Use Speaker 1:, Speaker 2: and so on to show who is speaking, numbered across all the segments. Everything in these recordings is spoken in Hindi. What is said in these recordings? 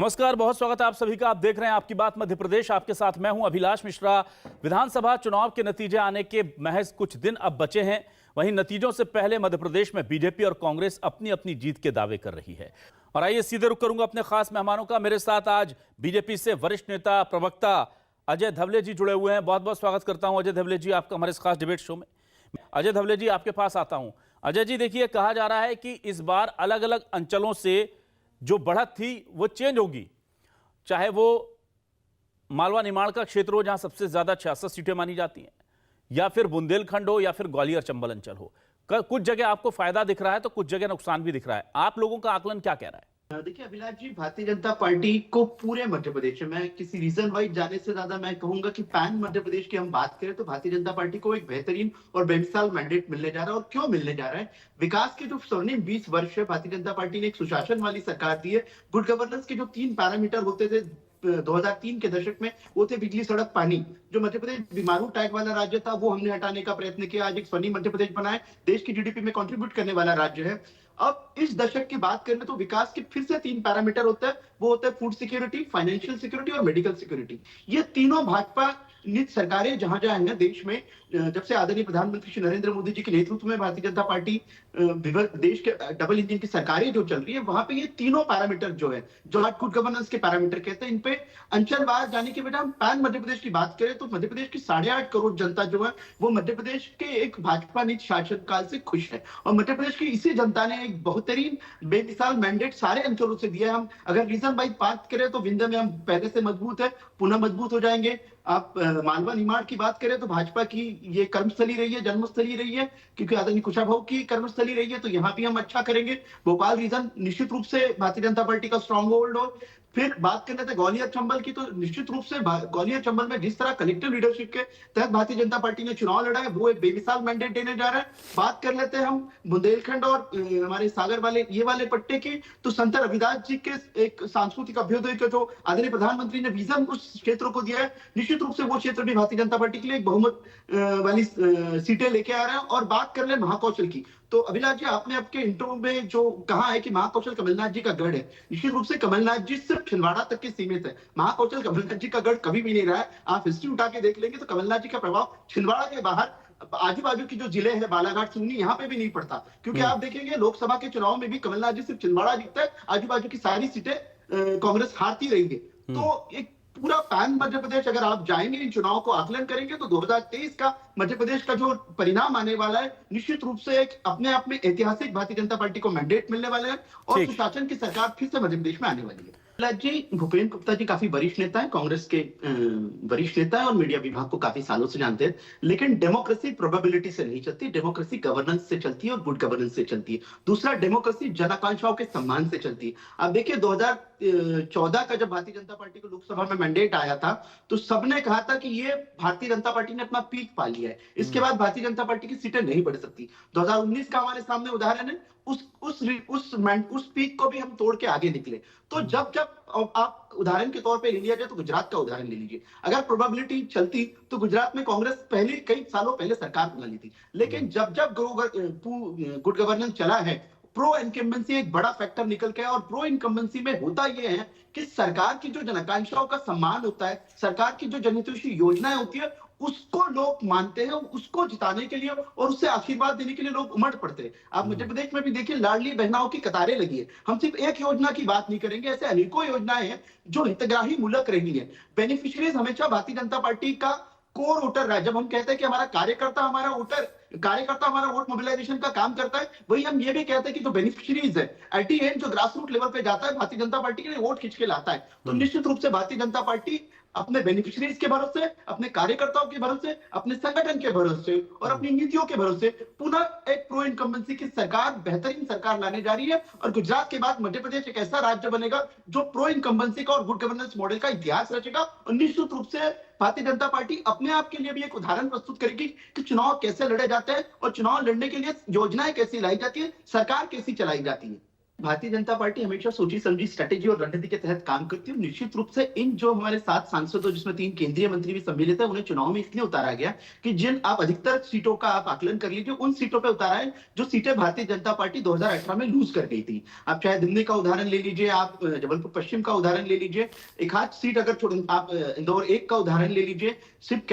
Speaker 1: नमस्कार, बहुत स्वागत है आप सभी का। आप देख रहे हैं आपकी बात मध्य प्रदेश। आपके साथ मैं हूं अभिलाष मिश्रा। विधानसभा चुनाव के नतीजे आने के महज कुछ दिन अब बचे हैं। वहीं नतीजों से पहले मध्य प्रदेश में बीजेपी और कांग्रेस अपनी अपनी जीत के दावे कर रही है। और आइए सीधे रुख करूंगा अपने खास मेहमानों का। मेरे साथ आज बीजेपी से वरिष्ठ नेता प्रवक्ता अजय धवले जी जुड़े हुए हैं। बहुत बहुत स्वागत करता हूं अजय धवले जी आपका हमारे इस खास डिबेट शो में। अजय धवले जी, आपके पास आता हूं। अजय जी, देखिए, कहा जा रहा है कि इस बार अलग अलग अंचलों से जो बढ़त थी वो चेंज होगी, चाहे वो मालवा निमाड़ का क्षेत्र हो जहां सबसे ज्यादा 66 सीटें मानी जाती हैं, या फिर बुंदेलखंड हो, या फिर ग्वालियर चंबल अंचल हो। कुछ जगह आपको फायदा दिख रहा है तो कुछ जगह नुकसान भी दिख रहा है। आप लोगों का आकलन क्या कह रहा है?
Speaker 2: देखिए अभिलाष जी, भारतीय जनता पार्टी को पूरे मध्य प्रदेश में, मैं किसी रीजन वाइज जाने से ज्यादा मैं कहूंगा कि पैन मध्य प्रदेश की हम बात करें तो भारतीय जनता पार्टी को एक बेहतरीन और बेमिसाल मैंडेट मिलने जा रहा है। और क्यों मिलने जा रहा है? विकास के जो स्वर्णिम 20 वर्ष है, भारतीय जनता पार्टी ने एक सुशासन वाली सरकार दी है। गुड गवर्नेंस के जो 3 पैरामीटर होते थे 2003 के दशक में, वो थे बिजली, सड़क, पानी। जो मध्य प्रदेश बीमारू टैग वाला राज्य था वो हमने हटाने का प्रयत्न किया। आज एक स्वर्णिम मध्य प्रदेश बना है, देश की जीडीपी में कंट्रीब्यूट करने वाला राज्य है। अब इस दशक की बात करें तो विकास के फिर से 3 पैरामीटर होते हैं। वो होता है फूड सिक्योरिटी, फाइनेंशियल सिक्योरिटी और मेडिकल सिक्योरिटी। ये तीनों भाजपा नीत सरकारें जहां जहां हैं देश में, जब से आदरणीय प्रधानमंत्री श्री नरेंद्र मोदी जी के नेतृत्व में भारतीय जनता पार्टी देश के डबल इंजन की सरकारें जो चल रही है, वहां पे ये तीनों पैरामीटर जो है, जो आज गुड गवर्नेंस के पैरामीटर कहते हैं, इन पे अंचलवार जाने की बजाय हम पैन मध्य प्रदेश की बात करें तो मध्य प्रदेश की 8.5 करोड़ जनता जो है वो मध्य प्रदेश के एक भाजपा नीत शासनकाल से खुश है। और मध्य प्रदेश की इसी जनता ने एक बेहतरीन बेमिसाल मैंडेट सारे अंचलों से दिया है। हम अगर रीजन वाइज बात करें तो विंध्य में हम पहले से मजबूत है, पुनः मजबूत हो जाएंगे। आप मालवा निमाड़ की बात करें तो भाजपा की ये कर्मस्थली रही है, जन्मस्थली रही है, क्योंकि आदरणीय कुशाभाऊ की कर्मस्थली रही है, तो यहाँ भी हम अच्छा करेंगे। भोपाल रीजन निश्चित रूप से भारतीय जनता पार्टी का स्ट्रॉन्ग होल्ड हो। फिर बात करने थे ग्वालियर चंबल की, तो निश्चित रूप से ग्वालियर चंबल में जिस तरह कलेक्टिव लीडरशिप के तहत भारतीय जनता पार्टी ने चुनाव लड़ा है, वो एक बेमिसाल मैंडेट देने जा रहा है। बात कर लेते हैं हम बुंदेलखंड और हमारे सागर वाले ये वाले पट्टे की, तो संत रविदास जी के एक सांस्कृतिक अभ्युदय का जो आदरणीय प्रधानमंत्री ने विजन उस क्षेत्र को दिया है, निश्चित रूप से वो क्षेत्र भी भारतीय जनता पार्टी के लिए एक बहुमत वाली सीटें लेके आ रहा है। और बात कर ले महाकौशल की, तो अभिलाष जी, आपने आपके इंटरव्यू में जो कहा है कि महाकौशल कमलनाथ जी का गढ़ है, निश्चित रूप से कमलनाथ जी सिर्फ छिंदवाड़ा तक के सीमित है। महाकौशल कमलनाथ जी का गढ़ कभी भी नहीं रहा है। आप हिस्ट्री उठा के देख लेंगे तो कमलनाथ जी का प्रभाव छिंदवाड़ा के बाहर आजू बाजू की जो जिले हैं, बालाघाट, सिवनी, यहाँ पे भी नहीं पड़ता। क्योंकि आप देखेंगे लोकसभा के चुनाव में भी कमलनाथ जी सिर्फ छिंदवाड़ा जीतता है, आजू बाजू की सारी सीटें कांग्रेस हारती रही है। तो एक पूरा पैन मध्य प्रदेश अगर आप जाएंगे, इन चुनाव को आकलन करेंगे, तो 2023 का मध्य प्रदेश का जो परिणाम आने वाला है, निश्चित रूप से एक अपने आप में ऐतिहासिक भारतीय जनता पार्टी को मैंडेट मिलने वाला है और सुशासन की सरकार फिर से मध्य प्रदेश में आने वाली है। जी, भूपेंद्र गुप्ता जी काफी वरिष्ठ नेता है, कांग्रेस के वरिष्ठ नेता है और मीडिया विभाग को काफी सालों से जानते हैं। लेकिन डेमोक्रेसी प्रोबेबिलिटी से नहीं चलती, डेमोक्रेसी गवर्नेंस से चलती है और गुड गवर्नेंस से चलती है। दूसरा, डेमोक्रेसी जन आकांक्षाओं के सम्मान से चलती है। आप देखिए 2014 का जब भारतीय जनता पार्टी को लोकसभा में मैंडेट आया था, तो सबने कहा था कि ये भारतीय जनता पार्टी ने अपना पीक पा लिया है, इसके बाद भारतीय जनता पार्टी की सीटें नहीं बढ़ सकती। 2019 का हमारे सामने उदाहरण है, उस पीक को भी हम तोड़ के आगे निकले। तो जब आप उदाहरण के तौर पे ले लिया जाए तो गुजरात का उदाहरण ले लीजिए। अगर प्रोबेबिलिटी चलती तो गुजरात में कांग्रेस पहले कई सालों पहले सरकार बना ली थी। लेकिन जब गुड गवर्नेंस चला है, प्रो इनकम्बेंसी एक बड़ा फैक्टर निकल के, और प्रो इनकम्बेंसी में होता यह है कि सरकार की जो जनआकांक्षाओं का सम्मान होता है, सरकार की जो जनहितैषी योजनाएं होती है, उसको लोग मानते हैं, उसको जिताने के लिए और उससे आशीर्वाद देने के लिए लोग उमड़ पड़ते हैं। आप मध्य प्रदेश में भी देखिए, लाडली बहनाओं की कतारें लगी है। हम सिर्फ एक योजना की बात नहीं करेंगे, ऐसे अनेकों योजनाएं हैं जो हितग्राही मूलक रही है। बेनिफिशियरीज हमेशा भारतीय जनता पार्टी का कोर वोटर रहा है। जब हम कहते हैं कि हमारा कार्यकर्ता हमारा वोट मोबिलाइजेशन का काम करता है, वही हम ये भी कहते हैं कि जो बेनिफिशियरीज है, एट दी एंड जो ग्रास रूट लेवल पे जाता है, भारतीय जनता पार्टी के लिए वोट खींच के लाता है। तो निश्चित रूप से भारतीय जनता पार्टी अपने बेनिफिशियरीज के भरोसे, अपने कार्यकर्ताओं के भरोसे, अपने संगठन के भरोसे और अपनी नीतियों के भरोसे पुनः एक प्रो इनकम्बेंसी की सरकार, बेहतरीन सरकार लाने जा रही है। और गुजरात के बाद मध्य प्रदेश एक ऐसा राज्य बनेगा जो प्रो इनकम्बेंसी का और गुड गवर्नेंस मॉडल का इतिहास रचेगा। और निश्चित रूप से भारतीय जनता पार्टी अपने आप के लिए भी एक उदाहरण प्रस्तुत करेगी कि चुनाव कैसे लड़े जाते हैं और चुनाव लड़ने के लिए योजनाएं कैसी लाई जाती है, सरकार कैसी चलाई जाती है। भारतीय जनता पार्टी हमेशा सोची समझी स्ट्रेटेजी और रणनीति के तहत काम करती है। निश्चित रूप से इन जो हमारे 7 सांसदों जिसमें 3 केंद्रीय मंत्री भी सम्मिलित है, उन्हें चुनाव में इसलिए उतारा गया कि जिन आप अधिकतर सीटों का आप आकलन कर लीजिए, उन सीटों पे उतारा है जो सीटें भारतीय जनता पार्टी 2018 में लूज कर गई थी। आप चाहे दिल्ली का उदाहरण ले लीजिए, आप जबलपुर पश्चिम का उदाहरण ले लीजिए, एक आध सीट अगर आप इंदौर 1 का उदाहरण ले लीजिए, सिर्फ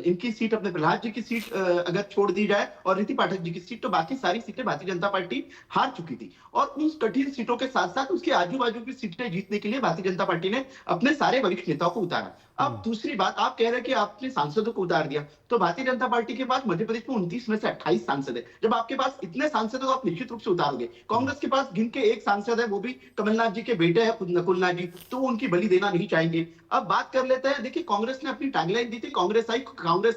Speaker 2: इनकी सीट अपने प्रहलाद जी की सीट अगर छोड़ दी जाए और रीति पाठक जी की सीट, तो बाकी सारी सीटें भारतीय जनता पार्टी हार चुकी थी। और उन कठिन सीटों के साथ साथ उसके आजू बाजू की सीटें जीतने के लिए भारतीय जनता पार्टी ने अपने सारे वरिष्ठ नेताओं को उतारा। अब दूसरी बात, आप कह रहे हैं कि आपने सांसदों को उतार दिया, तो भारतीय जनता पार्टी के पास मध्य प्रदेश में 29 में से 28 सांसद है। जब आपके पास इतने सांसद है तो आप निश्चित रूप से उतारोगे। कांग्रेस के पास गिन के एक सांसद है, वो भी कमलनाथ जी के बेटे हैं नकुलनाथ जी, तो वो उनकी बलि देना नहीं चाहेंगे। अब बात कर लेते हैं, देखिए कांग्रेस ने अपनी टैगलाइन दी थी, कांग्रेस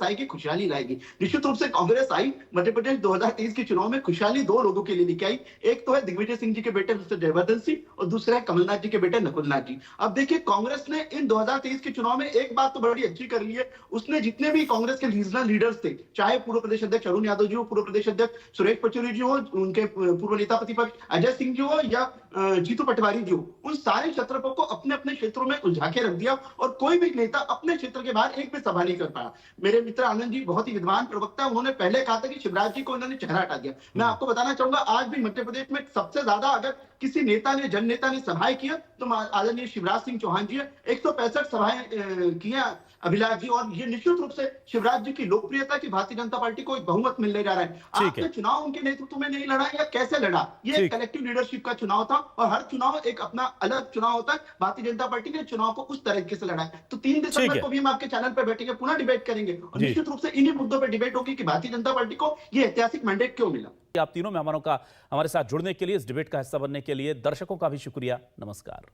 Speaker 2: आएगी खुशहाली लाएगी। निश्चित रूप से कांग्रेस आई, मध्य प्रदेश 2023 के चुनाव में खुशहाली 2 लोगों के लिए लेके आई। एक तो है दिग्विजय सिंह जी के बेटे मिस्टर जयवर्धन सिंह और दूसरा है कमलनाथ जी के बेटे नकुलनाथ जी। अब देखिए कांग्रेस ने इन 2023 के चुनाव में एक बात तो बड़ी अच्छी कर ली है, उसने जितने भी कांग्रेस के रीजनल लीडर्स थे, चाहे पूर्व प्रदेश अध्यक्ष अरुण यादव जी हो, पूर्व प्रदेश अध्यक्ष सुरेश पचौरी जी हो, उनके पूर्व नेता प्रतिपक्ष अजय सिंह जी हो या जीतू पटवारी जी हो, उन सारे क्षत्रपों को अपने अपने क्षेत्रों में उलझा के रख दिया और कोई भी नेता अपने क्षेत्र के बाहर एक भी सभा नहीं कर पाया। मेरे मित्र आनंद जी बहुत ही विद्वान प्रवक्ता, उन्होंने पहले कहा था कि शिवराज जी को इन्होंने चेहरा हटा दिया। मैं आपको बताना चाहूंगा, आज भी मध्य प्रदेश में सबसे ज्यादा अगर किसी नेता ने, जन नेता ने सभाएं किया तो आदरणीय शिवराज सिंह चौहान जी है। 165 सभाएं किया अभिलाष जी, और ये निश्चित रूप से शिवराज जी की लोकप्रियता की भारतीय जनता पार्टी को एक बहुमत मिलने जा रहा है। आपने चुनाव उनके नेतृत्व में नहीं लड़ा या कैसे लड़ा? ये कलेक्टिव लीडरशिप का चुनाव था और हर चुनाव एक अपना अलग चुनाव होता है। भारतीय जनता पार्टी ने चुनाव को उस तरीके से लड़ा है। तो 3 दिसंबर को भी हम आपके चैनल पर बैठेंगे, पुनः डिबेट करेंगे और निश्चित रूप से इन्हीं मुद्दों पर डिबेट होगी कि भारतीय जनता पार्टी को ये ऐतिहासिक मैंडेट क्यों मिला।
Speaker 1: आप तीनों मेहमानों का हमारे साथ जुड़ने के लिए, इस डिबेट का हिस्सा बनने के लिए दर्शकों का भी शुक्रिया। नमस्कार।